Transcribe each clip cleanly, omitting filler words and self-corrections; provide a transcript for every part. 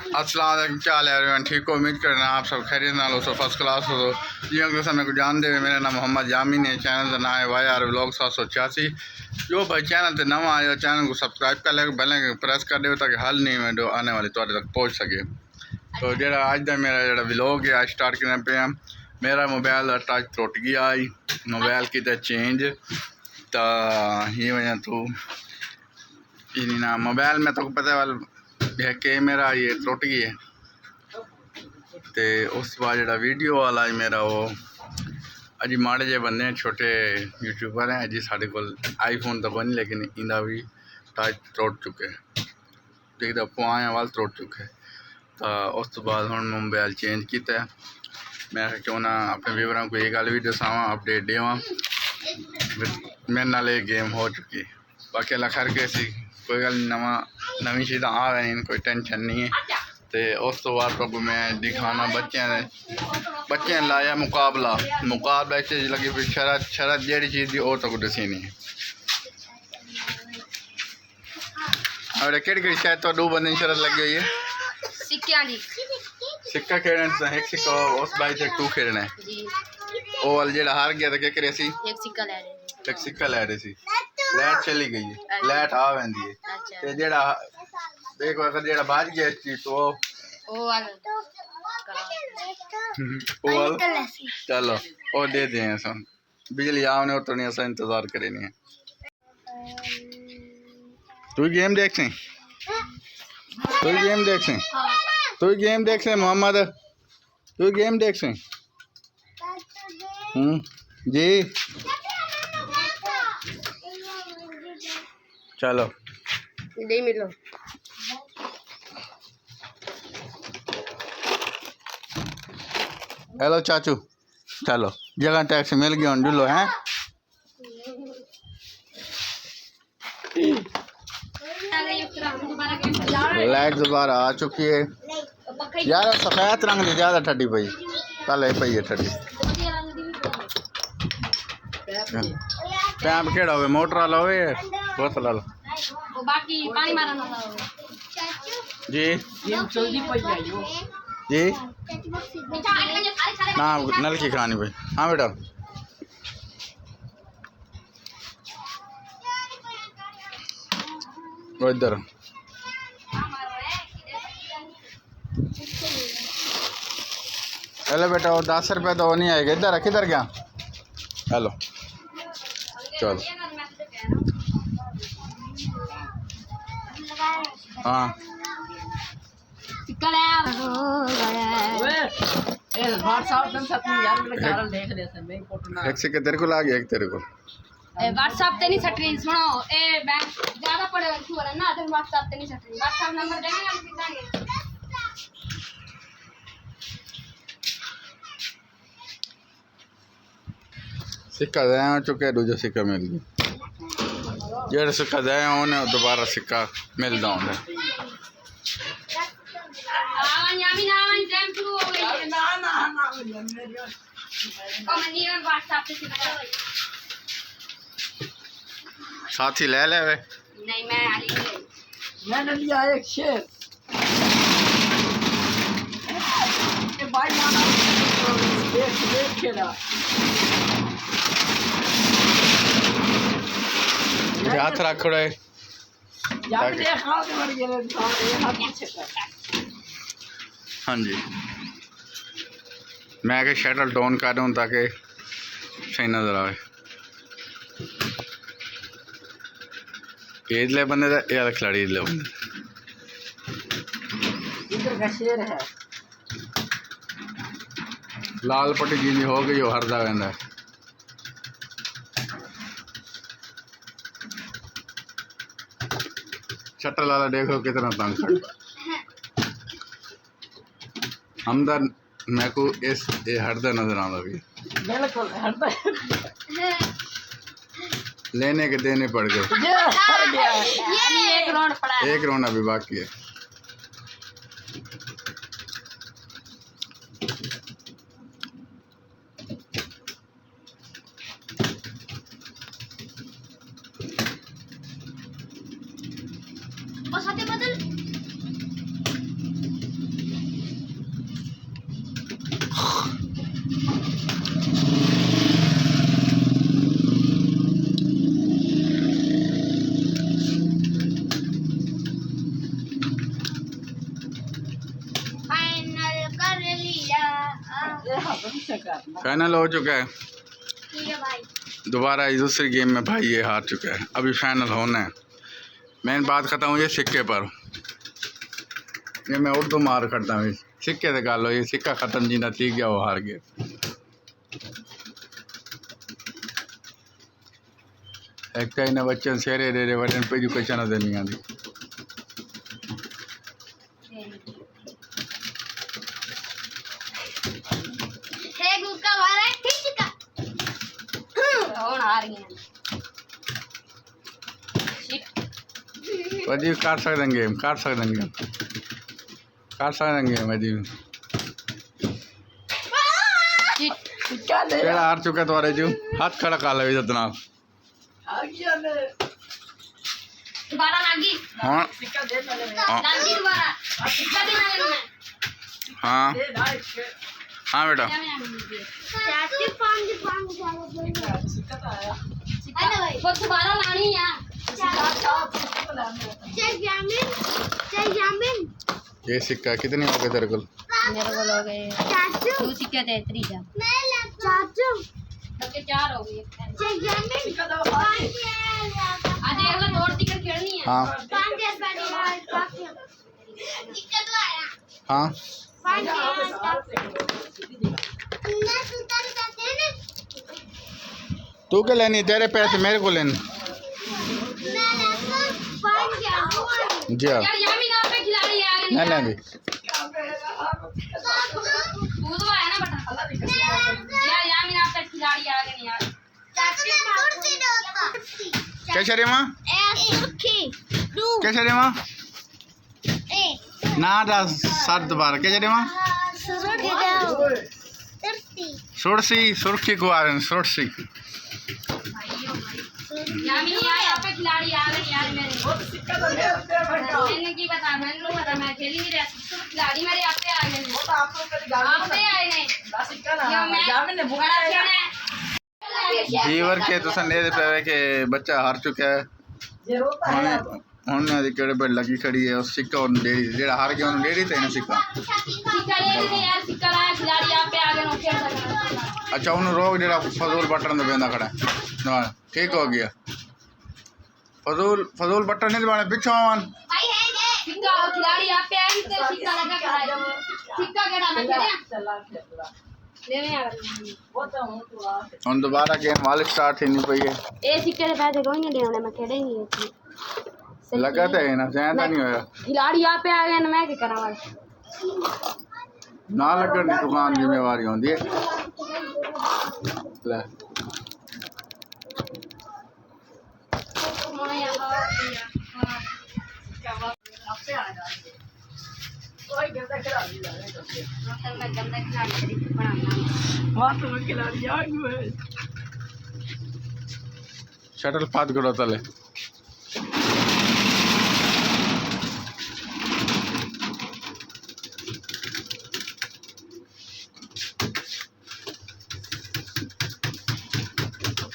अस्सलाम वालेकुम, क्या हाल है एवरीवन? ठीक हो? उम्मीद करना आप सब खैरियत नाल हो, सो फर्स्ट क्लास हो। जियां कि तुम को जान दे, मेरा नाम मोहम्मद जामिन है। चैनल का नाम है वाई आर व्लॉग 786। जो भाई चैनल से नवा आया, चैनल को सब्सक्राइब कर ले, बेल आइकन प्रेस कर दो ताकि हर नई वीडियो आने वाली तुहाडे तक पहुँच सके। तो जो अज का मेरा जो व्लॉग है स्टार्ट करने पे मेरा मोबाइल का टच टुट गया, मोबाइल कितने चेंज तो ये वजह तो ना मोबाइल में तो पता वाल है कि मेरा ये टुट गई है। तो उस बाद जो वीडियो वाला मेरा वो अजी माड़े जे बंदे हैं, छोटे यूट्यूबर हैं। अजी साढ़े को आईफोन तो कोई नहीं, लेकिन इंदा भी टच टुट चुके देखदा पुआए वाल टुट चुके। तो उस तो बाद हम मोबाइल चेंज किया। मैं क्यों ना अपने व्यूवरों को ये गल भी दसावां, अपडेट देवां। मेरे नाल ये गेम हो चुकी। बाकी अल्लाह खैर के सी, कोई गल नवी चीज़ा आ रही, कोई टेंशन नहीं है। तो उस तो बाद तो मैं दिखाना बच्चे लाया मुकाबला चीज़ लगी फिर शरत जी चीज़ की और तो दसी नहीं है। और कि शायद तो दो बंदे शरत लगी हुई है सिक्का खेलना, एक सिक्का उस बाई से टू खेलना है। वो वाल जो हार गया तो क्या करे सी, एक सिक्का लै रहे सी। लाइट चली गई है, लाइट आ वैंदी है ते जेड़ा देखो अगर जेड़ा बाज गया इस चीज तो ओ चलो वो दे दें सन बिजली आवने और तो नहीं ऐसा इंतजार करे नहीं। तू गेम देख सी, तू गेम देख सी, तू गेम देख सी मोहम्मद, तू गेम देख सी। जी चलो नहीं मिलो। हेलो चाचू, चलो जगह टैक्सी मिल गया जुलो हैं। लाइट दोबारा आ चुकी है यार, सफेद रंग की ज्यादा ठंडी पई, पहले पई है ठंडी। पैप केड़ा हो, मोटर वाला हो बोतल वाला? बाकी पानी मारना जी जी ना नल की खानी भाई। हाँ बेटा वो इधर हेलो बेटा, वो 10 रुपये तो वो नहीं आएगा। इधर किधर गया? हेलो चलो हाँ एक से तेरे को ला गया, एक तेरे को व्हाट्सएप पे नहीं सट रही। सुनो ए बैंक ज्यादा पड़े है ना, तो व्हाट्सएप पे नहीं सट रही। व्हाट्सएप नंबर देंगे हम दिखाएंगे। सिक्का दया चुके, दूजा सिक्का मिल गया। जेड़ा सिक्का दया उन्हें दोबारा सिक्का मिलता होंगे। साथी ले ले वे। नहीं मैंने लिया एक शेर। भाई माना देख खेला हाथ रख रहे हाँ जी। मैं आगे शटल डाउन कर रहा हूँ ताकि सही नजर आए। इधले बंदे का या खिलाड़ी इधले बंदे इधर का शेर है। लाल पट्टी जिंदी हो गई, वो हरदा वहदा है। शटल वाला देखो कितना तंग खड़ा। हमदर मैं को इस हरदा नजर आता भी, बिल्कुल हरदा लेने के देने पड़ गए। ये एक राउंड पड़ा है, एक राउंड अभी बाकी है। फाइनल कर लिया। ये हाथ में से करना। फाइनल हो चुका है। ठीक है भाई। दोबारा इस दूसरी गेम में भाई ये हार चुका है। अभी फाइनल होना है। मेन बात करता हूँ ये सिक्के पर। ये मैं उर्दू मार करता हूँ सिक्के से गालो। ये सिक्का ख़त्म जीना थी गया वो हार गया। एक तो इन बच्चों शेरे दे रहे वजन पे एजुकेशन देनी आती। गुक्का मारा है ठीक का। कौन हार गया? वजी काट सकते गेम काट सकते गेम काट सकते गेम वजी सिक्का दे। केड़ा हार चुका तुम्हारे जो हाथ खड़ा कर लो इज्जत नाल। आ गया ने। दोबारा लागी। हाँ सिक्का दे पहले। लागी दोबारा। सिक्का देना है मैं। हाँ दे डाइट। हाँ बेटा चाची पांच जाओ। सिक्का तो आया। अरे भाई वो दोबारा लानी है। ये सिक्का कितने हो गए तेरे को? मेरे को हो गए दो सिक्के थे त्री जा चाचू सबके चार हो गए। सिक्का दो भाई। आज एक बार और टिकट खेलनी है। हाँ टिकट तो आया। हाँ तू क्या लेनी तेरे पैसे मेरे को लेने जी हाँ यार यामिन आप पे खिलाड़ी आ गए नहीं लेंगे तू तो आया ना बटा। यार यामिन आप पे खिलाड़ी आ गए यार। कैसे रे माँ कैसे रे माँ ना दा सात दोबारा कैसे रे माँ सुरसी सुर्खी को आ रहे हैं सुरसी यामिन यार आप पे खिलाड़ी आ गए यार मेरे। सिक्का तो दे। मैंने की बता मैंने लोग बता मैं खेल ही नहीं रहा। खिलाड़ी मेरे आप पे आ गए वो तो आप लोग कभी गाल आप पे आए नहीं। सिक्का ना। या मैं जामिन ने बड़ा बुखाया। खेलना है। जीवर के तुसा ने पे के बच्चा हार चुका है ये रोता है। हुन केड़े पे लगी खड़ी है उस सिक्का और डेरी जेड़ा हार गया उन्हें डेरी थे सिक्का सिक्का ले ले यार सिक्का लाया खिलाड़ी आप पे आ गए नो खेल सकते। अच्छा उन्हें रोक जेड़ा फजूल बटन दे बेंदा खड़ा है ठीक हो गया। फजूल बटन नहीं दबाने पीछे आवन सिक्का वो खिलाड़ी आप पे आए तो सिक्का लगा खड़ा है। सिक्का केड़ा मैं खेले चला खेला। लेने आ वो तो हूं तो आ। हम दोबारा गेम वाले स्टार्ट ही नहीं पई है ए सिक्के दे पैसे कोई नहीं देने मैं खेले ही नहीं। लगाते है ना ज्यादा नहीं होया खिलाड़ी आप पे आ गए ना मैं क्या करा ना लगन दी दुकान जिम्मेवारी होंदी है ले आपसे आ जा। कोई गंदा खिलाड़ी जा रहे हैं। वहाँ तो मैं खिलाड़ी आ गए। शटल पात करो तले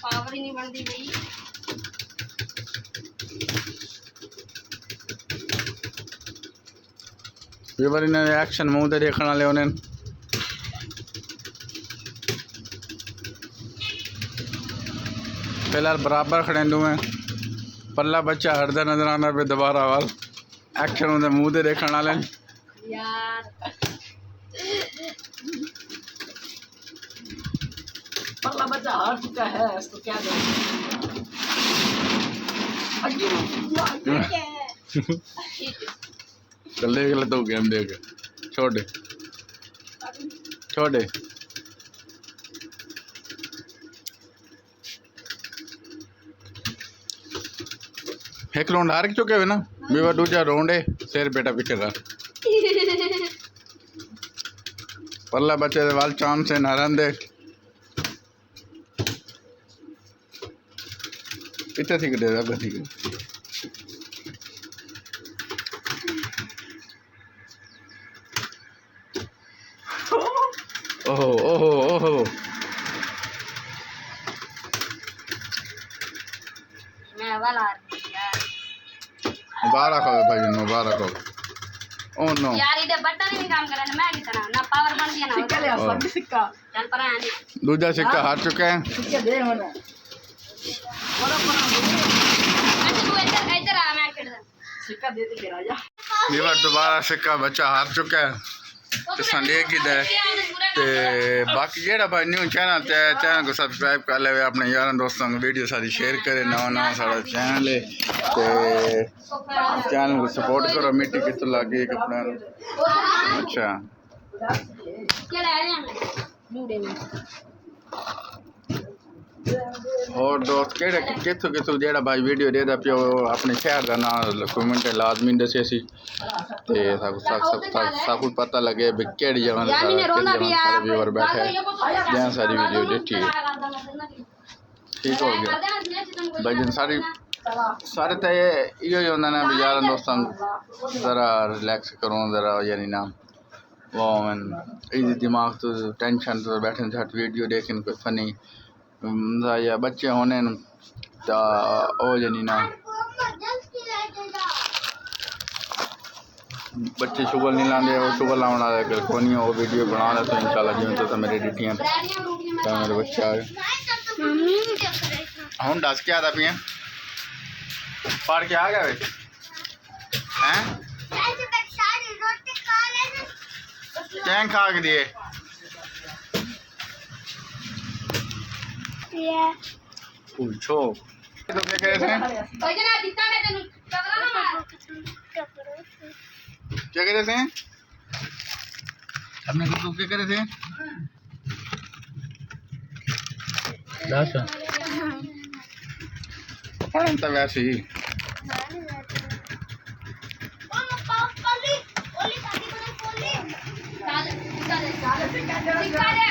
पावर ही नहीं बनती भाई। ये बार इन्हें एक्शन मुंह ते देखने वाले उन्हें फिलहाल बराबर खड़े में पल्ला बच्चा हरदा नजर आना पे दोबारा वाल एक्शन उन्हें मुंह ते देखने वाले यार पल्ला बच्चा हार चुका है तो क्या चल देख ले तो गेम देख छोड़ छोड़ एक राउंड हार चुके हुए ना बीवा दूजा राउंड है शेर बेटा पीछे कर पल्ला बच्चे दे वाल चांस है नारन दे इतना ठीक दे अब ठीक है ओहो ओहो ओहो मैं वाला यार मुबारक हो भाई, मुबारक हो। ओ नो यार इधर बटन ही नहीं काम कर रहा मैं की तरह ना पावर बन गया ना सिक्का ले सब सिक्का चल पर आने दूसरा सिक्का हार चुका है। सिक्के दे होना बड़ा बड़ा तू इधर आ मैं खेल सिक्का दे दे राजा ये बार दोबारा सिक्का बच्चा हार चुका है तो संडे की दे ते बाकी जेड़ा भाई न्यू चैनल ते चैनल को सब्सक्राइब कर ले, अपने यार दोस्तों को वीडियो सारी शेयर करे। नवा नवा सारा चैनल है ते चैनल को सपोर्ट करो। मिट्टी कितने लगी कपड़ा अच्छा क्या ले रहे हैं लूडे में और दोस्त केड़े किथों किथों जेड़ा भाई वीडियो देदा पियो अपने शहर का नाम कमेंट लाजमी दसे सी ते सब कुछ पता लगे भी केड़ी जगह सारे व्यूअर बैठे जहाँ सारी वीडियो देखी है। ठीक हो गया भाई जन सारी सारे तो यो ही होंदा ना भी यार दोस्तों ज़रा रिलैक्स करूँ ज़रा यानी ना वो मैं दिमाग तो टेंशन तो बैठे झट वीडियो देखने कोई फनी या बच्चे होने तो ओ जनी ना बच्चे शुगर नहीं लाते वो शुगर लाना कोनी वो वीडियो बना ले तो इंशाल्लाह जिवें तो मेरे डिटियां तो मेरे बच्चे आ गए हम दस के आता पिया पढ़ के आ गए हैं क्या खा के दिए पूछो तो क्या कह रहे थे क्या कह रहे थे अपने को क्या कह रहे थे तो वैसे ही सिक्का दे